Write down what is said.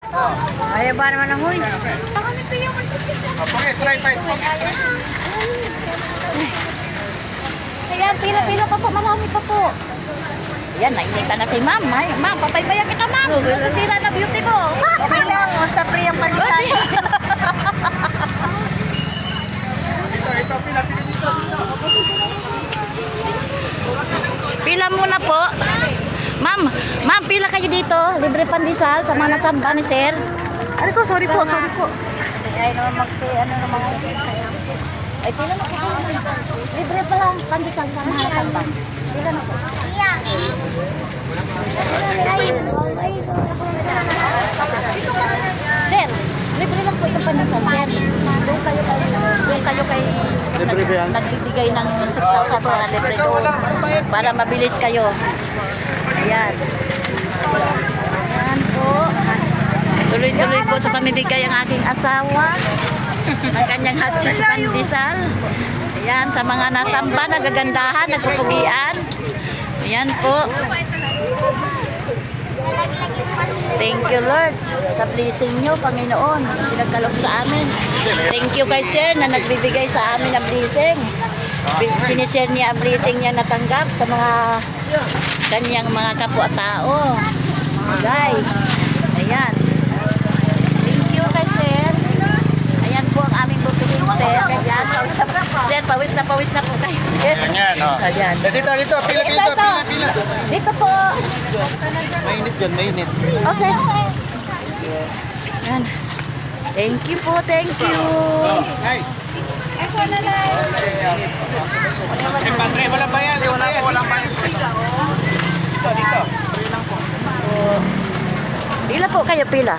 Ayaw ba naman ang huy? Okay, try pa. Ayan, pila-pila pa po, marami pa po. Ayan, nainita na si ma'am. Ma'am, papaybayan kita ma'am. Nasira na beauty ko. Okay lang, basta free ang pandesal. Ito, pila dito. Pila muna po. Ma'am, pila kayo dito. Libre pandesal sa mga nasamba ni sir. Ano ko, sorry po. Ay, naman ano naman. Ay, pila na po. Libre pa lang pandesal sa mga nasamba. Pila na po. Sir, libre lang po itong pandesal, sir. Doon kayo kay Libre ba yan? nagbibigay ng 6,000 para libre doon. Para mabilis kayo. Ayan. Ayan po. Tuloy-tuloy po sa pamimigay ang aking asawa. Ang kanyang hatchos pandesal. Ayan, sa mga nasamba, nagagandahan, nagpupugian. Ayan po. Thank you, Lord, sa blessing nyo, Panginoon. Pinagkaloob sa amin. Thank you kay Sir na nagbibigay sa amin ng blessing. Sinishare niya ang blessing niya natanggap sa mga kanyang mga kapwa-tao. Guys, ayan. Thank you kay Sir. Ayan po ang aming booking, Sir. Ayan, Sir, pawis na po kayo, Sir. Ayan, oh. Ayan. Dito. Pila. Dito po. Mainit dyan, mainit. Okay. Ayan. Thank you po, thank you. Hey. Padre, walang bayan. Walang bayan. Dito. Pila po kayo, pila?